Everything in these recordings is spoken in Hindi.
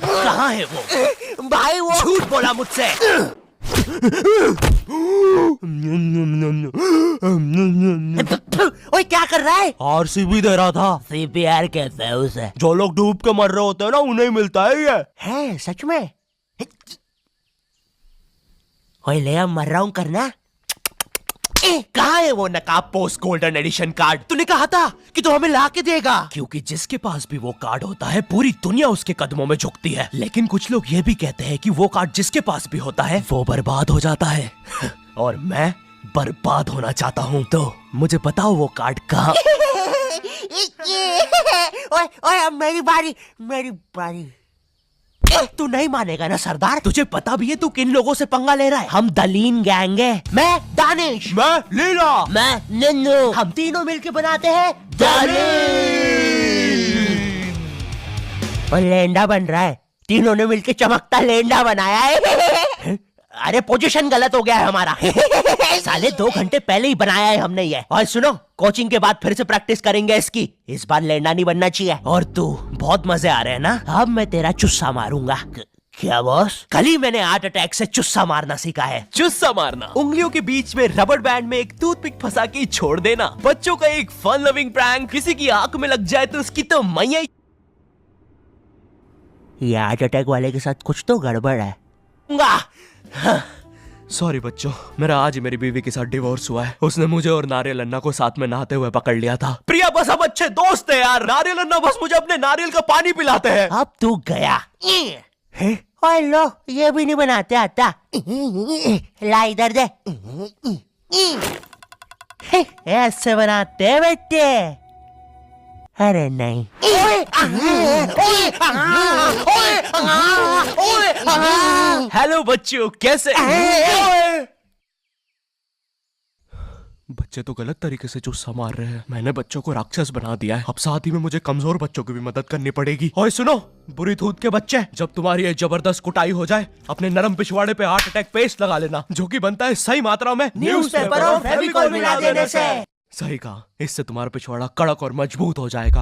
कहाँ है वो? भाई वो झूठ बोला मुझसे। ओए क्या कर रहा है? आरसीबी दे रहा था। सीपीआर कहते हैं उसे। जो लोग डूब के मर रहे होते हैं ना, उन्हें मिलता है ये। है सच में? ओए ले अब मर रहा हूँ करना। कहाँ है वो नकाब पोस्ट गोल्डन एडिशन कार्ड? तूने कहा था कि तू हमें ला के देगा। क्योंकि जिसके पास भी वो कार्ड होता है, पूरी दुनिया उसके कदमों में झुकती है। लेकिन कुछ लोग ये भी कहते हैं कि वो कार्ड जिसके पास भी होता है, वो बर्बाद हो जाता है। और मैं बर्बाद होना चाहता हूँ, तो मुझे बताओ वो कार्ड कहाँ? ओए ओए अब मेरी बारी। तू नहीं मानेगा ना सरदार? तुझे पता भी है तू किन लोगों से पंगा ले रहा है? हम दलीन गैंग है। मैं दानिश, मैं लीला, मैं नन्नू, हम तीनों मिलके बनाते हैं और लेंडा बन रहा है। तीनों ने मिलके चमकता लेंडा बनाया है। अरे पोजीशन गलत हो गया है हमारा। साले 2 घंटे पहले ही बनाया है हमने ये। और सुनो, कोचिंग के बाद फिर से प्रैक्टिस करेंगे इसकी। इस बार लेंडा नहीं बनना चाहिए। और तू बहुत मजे आ रहे हैं ना? अब मैं तेरा चुस्सा मारूंगा। क्या बॉस? कल ही मैंने हार्ट अटैक से चुस्सा मारना सीखा है। चुस्सा मारना उंगलियों के बीच में रबर बैंड में एक टूथपिक फंसा के छोड़ देना। बच्चों का एक फन लविंग प्रैंक। किसी की आंख में लग जाए तो उसकी तो मैया। ये हार्ट अटैक वाले के साथ कुछ तो गड़बड़ है। सॉरी बच्चों, मेरा आज ही मेरी बीवी के साथ डिवोर्स हुआ है। उसने मुझे और नारियल अन्ना को साथ में नहाते हुए पकड़ लिया था। प्रिया बस हम अच्छे दोस्त हैं यार। नारियल अन्ना बस मुझे अपने नारियल का पानी पिलाते हैं। अब तू गया। ओए लो, ये भी नहीं बनाते आता। ला इधर दे। ऐसे बनाते हैं बेटे। अरे नहीं। हेलो बच्चों, कैसे? बच्चे तो गलत तरीके से चुस्सा मार रहे हैं। मैंने बच्चों को राक्षस बना दिया है। अब साथ ही में मुझे कमजोर बच्चों की भी मदद करनी पड़ेगी। और सुनो बुरी धूत के बच्चे, जब तुम्हारी ये जबरदस्त कुटाई हो जाए, अपने नरम पिछवाड़े पे हार्ट अटैक पेस्ट लगा लेना, जो कि बनता है सही मात्रा में न्यूज़पेपर और फेविकोल मिला देने से। सही कहा, इससे तुम्हारा पिछवाड़ा कड़क और मजबूत हो जाएगा।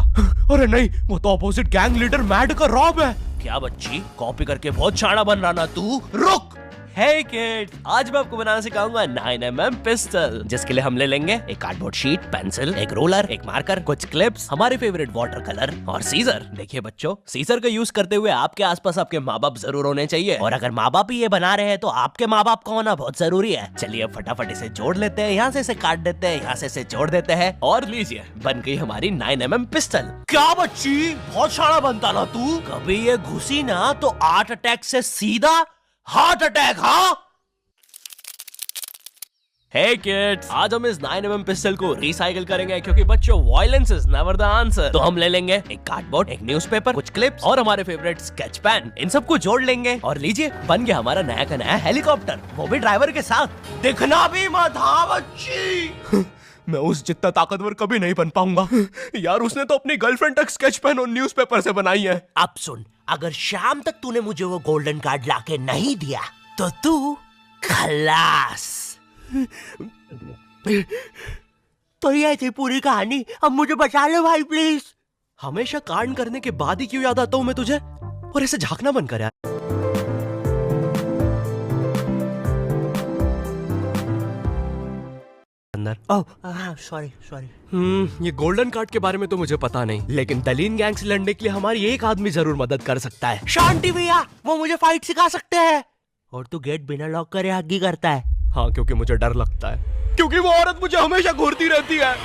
अरे नहीं, वो तो अपोजिट गैंग लीडर मैड का रॉब है। क्या बच्ची, कॉपी करके बहुत शाना बन रहा ना तू? रुक। Hey kid, आज मैं आपको बनाना सिखाऊंगा 9mm पिस्टल, जिसके लिए हम ले लेंगे एक कार्डबोर्ड शीट, पेंसिल, एक रोलर, एक मार्कर, कुछ क्लिप्स, हमारे फेवरेट वाटर कलर और सीजर। देखिए बच्चों, सीजर का यूज करते हुए आपके आसपास आपके माँ बाप जरूर होने चाहिए। और अगर माँ बाप ही ये बना रहे हैं तो आपके माँ बाप का होना बहुत जरूरी है। चलिए अब फटाफट इसे जोड़ लेते हैं। यहाँ से इसे काट देते हैं, यहाँ से इसे जोड़ देते हैं और लीजिए, बन गई हमारी 9mm पिस्टल। क्या बच्ची, बहुत शाना बनता ना तू? कभी ये घुसी ना तो हार्ट अटैक से सीधा हार्ट अटैक। हाँ हे किड्स, आज हम इस 9mm पिस्टल को रिसाइकिल करेंगे, क्योंकि बच्चों violence is never the answer. तो हम ले लेंगे एक कार्डबोर्ड, एक न्यूज़पेपर, कुछ क्लिप्स और हमारे फेवरेट स्केच पेन। इन सबको जोड़ लेंगे और लीजिए, बन गया हमारा नया का नया हेलीकॉप्टर, वो भी ड्राइवर के साथ। दिखना भी मत। हाँ बच्ची। मैं उस जितना ताकतवर कभी नहीं बन पाऊंगा यार। उसने तो अपनी गर्लफ्रेंड तक स्केच पेन और न्यूज़पेपर से बनाई है। अब सुन, अगर शाम तक तूने मुझे वो गोल्डन कार्ड लाके नहीं दिया तो तू खलास। तो ये थी पूरी कहानी। अब मुझे बचा लो भाई प्लीज। हमेशा कांड करने के बाद ही क्यों याद आता हूँ मैं तुझे? और इसे झांकना बंद कर यार। सॉरी। ये गोल्डन कार्ड के बारे में तो मुझे पता नहीं, लेकिन दलीन गैंग से लड़ने के लिए हमारी एक आदमी जरूर मदद कर सकता है। शांति भैया, वो मुझे फाइट सिखा सकते हैं। और तू गेट बिना लॉक करे हग्गी करता है। हाँ, क्योंकि मुझे डर लगता है, क्योंकि वो औरत मुझे हमेशा घूरती रहती है।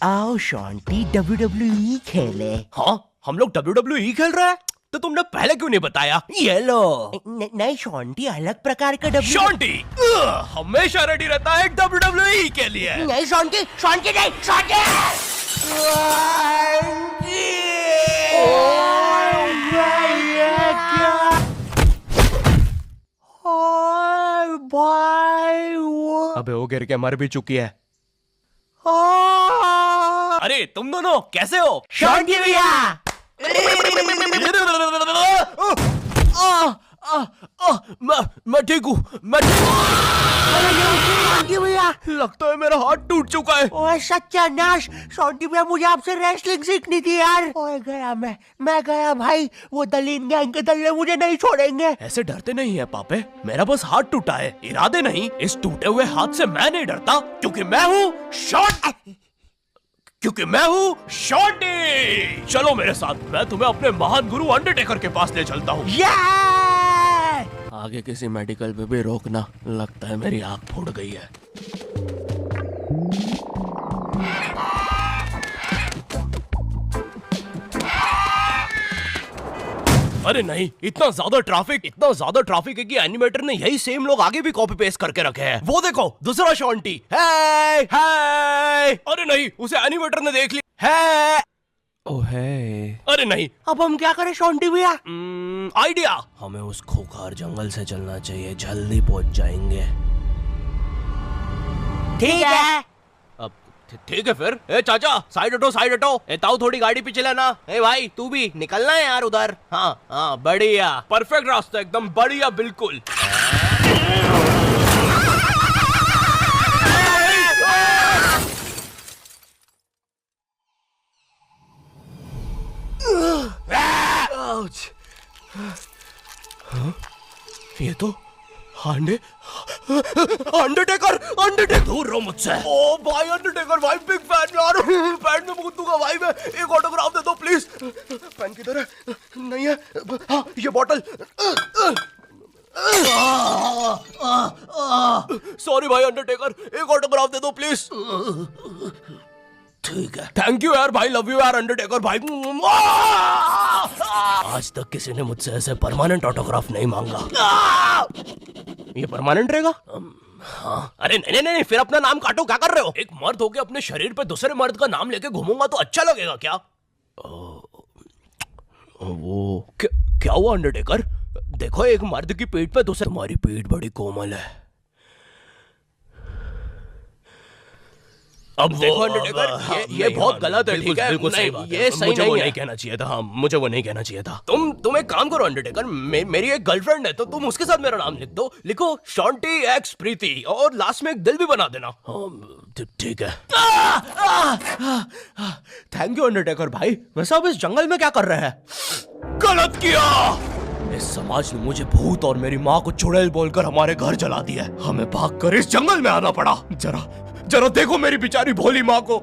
आओ शांति WWE खेले। हाँ, हम लोग WWE खेल रहे हैं? तो तुमने पहले क्यों नहीं बताया? ये लो। नहीं शांति अलग प्रकार का शांति हमेशा रेडी रहता है WWE के लिए। नहीं शांति नहीं शांति। अबे वो गिर के मर भी चुकी है। अरे तुम दोनों कैसे हो? शांति भैया। मैं ठीक हूँ, शॉन्टी भैया, लगता है मेरा हाथ टूट चुका है। ओए सत्यानाश, शॉन्टी भैया मुझे आपसे रेसलिंग सीखनी थी यार। ओए गया मैं गया भाई, वो दलीन गैंग के दल्ले मुझे नहीं छोड़ेंगे। ऐसे डरते नहीं है पापे, मेरा बस हाथ टूटा है, इरादे नहीं। इस टूटे हुए हाथ से मैं नहीं डरता, क्योंकि मैं हूँ शॉन्टी। चलो मेरे साथ, मैं तुम्हें अपने महान गुरु अंडरटेकर के पास ले चलता हूँ। आगे किसी मेडिकल पे भी रोकना, लगता है मेरी आंख फूट गई है। अरे नहीं, इतना ज्यादा ट्रैफिक है कि एनिमेटर ने यही सेम लोग आगे भी कॉपी पेस्ट करके रखे हैं। वो देखो, दूसरा शॉन्टी। हे अरे नहीं, उसे एनिमेटर ने देख लिया है। ओह है, अरे नहीं, अब हम क्या करें शॉन्टी भैया? आइडिया, हमें उस खोखार जंगल से चलना चाहिए, जल्दी पहुंच जाएंगे। ठीक है। अब ठीक है फिर। ए चाचा, साइड हटो। ए ताऊ, थोड़ी गाड़ी पीछे लेना। ए भाई, तू भी निकलना है यार उधर। हाँ, बढ़िया, परफेक्ट रास्ता, एकदम बढ़िया, बिल्कुल। ये तो अंडरटेकर दूर रहो मुझसे। ओ भाई अंडरटेकर भाई, बिग फैन यार, पैंट में मूत दूंगा भाई मैं। एक ऑटोग्राफ दे दो प्लीज। पेन किधर है? नहीं है। हाँ, ये बॉटल। सॉरी भाई अंडरटेकर, एक ऑटोग्राफ दे दो प्लीज। ठीक है, थैंक यू यार भाई, लव यू यार अंडरटेकर भाई। आज तक किसी ने मुझसे ऐसे परमानेंट ऑटोग्राफ नहीं मांगा। ये परमानेंट रहेगा? हाँ। अरे नहीं, फिर अपना नाम काटो, क्या कर रहे हो? एक मर्द होके अपने शरीर पे दूसरे मर्द का नाम लेके घूमूंगा तो अच्छा लगेगा क्या? वो क्या हुआ अंडरटेकर? देखो, एक मर्द की पीठ पे दूसरे। तुम्हारी पीठ बड़ी कोमल है। अब देखो अंडरटेकर, ये बहुत गलत है, ठीक है? बिल्कुल सही बात है। ये सही नहीं कहना चाहिए था। हाँ, मुझे वो नहीं कहना चाहिए था। तुम एक काम करो अंडरटेकर, मेरी एक गर्लफ्रेंड है, तो तुम उसके साथ मेरा नाम लिख दो। लिखो शॉन्टी एक्स प्रीति, और लास्ट में एक दिल भी बना देना। ठीक है। थैंक यू अंडरटेकर भाई। वैसे आप इस जंगल में क्या कर रहे हैं? गलत किया। इस समाज ने मुझे भूत और मेरी माँ को चुड़ैल बोलकर हमारे घर जला दिया। हमें भागकर इस जंगल में आना पड़ा। जरा देखो मेरी बेचारी भोली माँ को।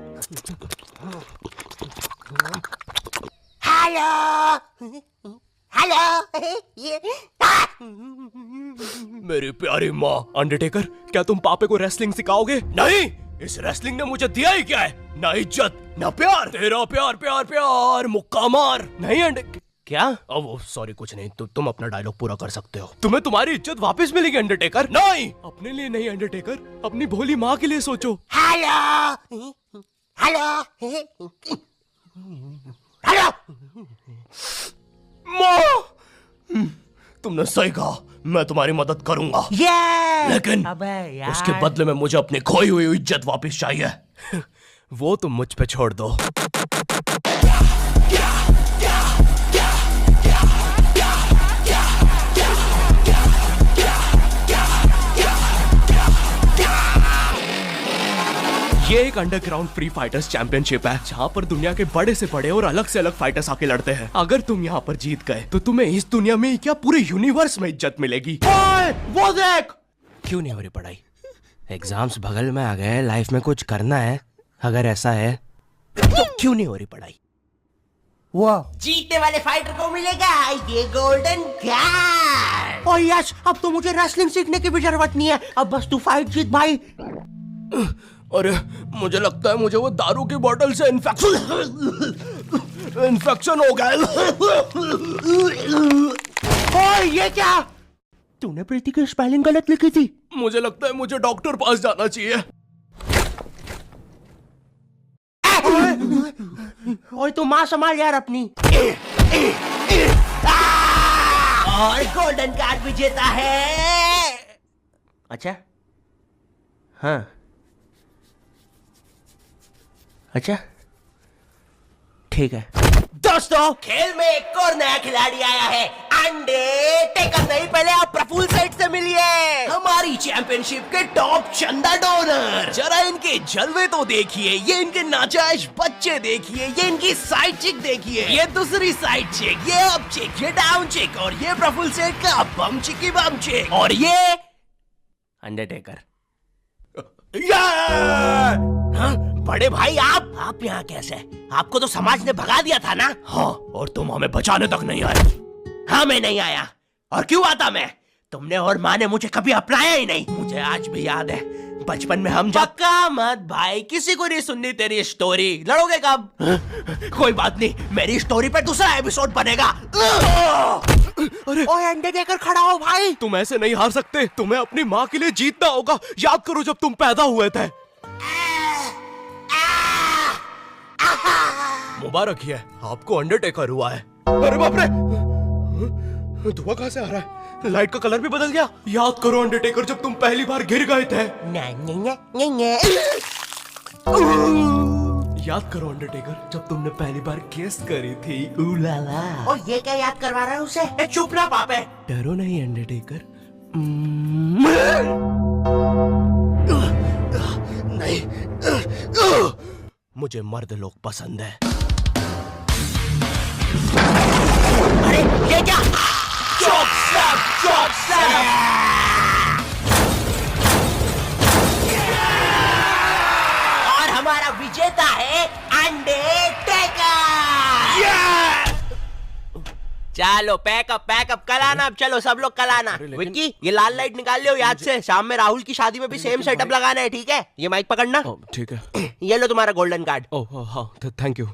हेलो। मेरी प्यारी माँ। अंडरटेकर, क्या तुम पापे को रेसलिंग सिखाओगे? नहीं, इस रेसलिंग ने मुझे दिया ही क्या है? ना इज्जत, ना प्यार। तेरा प्यार मुक्का मार। नहीं क्या? वो सॉरी, कुछ नहीं। तुम अपना डायलॉग पूरा कर सकते हो। तुम्हें तुम्हारी इज्जत वापस मिलेगी अंडरटेकर। नहीं, अपने लिए नहीं अंडरटेकर, अपनी भोली माँ के लिए सोचो। हेलो। माँ, तुमने सही कहा, मैं तुम्हारी मदद करूंगा। लेकिन उसके बदले में मुझे अपनी खोई हुई इज्जत वापस चाहिए। वो तुम मुझ पे छोड़ दो। ये एक अंडरग्राउंड फ्री फाइटर्स चैंपियनशिप है, जहाँ पर दुनिया के बड़े से बड़े और अलग से अलग फाइटर्स आके लड़ते हैं। अगर तुम यहाँ पर जीत गए तो तुम्हें इस दुनिया में क्या, पूरे यूनिवर्स में इज्जत मिलेगी। ओए, वो देख। क्यों नहीं हो रही पढ़ाई? एग्जाम्स बगल में आ गए, लाइफ में कुछ करना है। अगर ऐसा है तो क्यों नहीं हो रही पढ़ाई? वो जीतने वाले फाइटर को मिलेगा ये गोल्डन कार्ड। और यस, अब तो मुझे रेसलिंग सीखने की भी जरूरत नहीं है, अब बस तू फाइट जीत भाई। अरे मुझे लगता है मुझे वो दारू की बोतल से इन्फेक्शन हो गया। ओए, ये क्या? तूने प्रीति की स्पेलिंग गलत लिखी थी। मुझे लगता है मुझे डॉक्टर पास जाना चाहिए। ओए, तू माँ संभाल यार अपनी। और गोल्डन कार्ड विजेता है। अच्छा, हाँ, अच्छा, ठीक है। दोस्तों, खेल में एक और नया खिलाड़ी आया है, अंडरटेकर। नहीं, पहले आप प्रफुल्ल सेठ से मिलिए, हमारी चैंपियनशिप के टॉप चंदा डोनर। जरा इनके जलवे तो देखिए, ये इनके नाजायज बच्चे देखिए, ये इनकी साइड चिक देखिए, ये दूसरी साइड चिक, ये अप चिक, ये डाउन चिक, और ये प्रफुल्ल सेठ का बम चिकी बम चिक, और ये अंडरटेकर। हाँ, बड़े भाई आप यहाँ कैसे? आपको तो समाज ने भगा दिया था ना? हाँ, और तुम हमें बचाने तक नहीं आए। हाँ, मैं नहीं आया। और क्यों आता मैं? तुमने और माँ ने मुझे कभी अपनाया ही नहीं। मुझे आज भी याद है, बचपन में हम पक्का मत भाई, किसी को नहीं सुननी तेरी स्टोरी। लड़ोगे कब? कोई बात नहीं, मेरी स्टोरी पे दूसरा एपिसोड बनेगा। अरे ओए अंडरटेकर, खड़ा हो भाई। तुम ऐसे नहीं हार सकते, तुम्हें अपनी माँ के लिए जीतना होगा। याद करो जब तुम पैदा हुए थे। मुबारक है, आपको अंडरटेकर हुआ है। अरे बाप रे, धुआं कहां से आ रहा है? लाइट का कलर भी बदल गया। याद करो अंडरटेकर, जब तुम पहली बार गिर गए थे। याद करो अंडरटेकर, जब तुमने पहली बार किस करी थी। उलाला। ओ, ये क्या याद करवा रहा है उसे? चुप ना पापे। डरो नहीं अंडरटेकर। नहीं, मुझे मर्द लोग पसंद है। अरे ये क्या? चौक स्लैप। और हमारा विजेता है अंडरटेकर। चलो पैकअप कल आना। अब चलो सब लोग कल आना। विक्की, ये लाल लाइट निकाल लियो याद से। शाम में राहुल की शादी में भी सेम सेटअप लगाना है, ठीक है? ये माइक पकड़ना। ठीक है। ये लो तुम्हारा गोल्डन कार्ड। ओह हाँ, थैंक यू।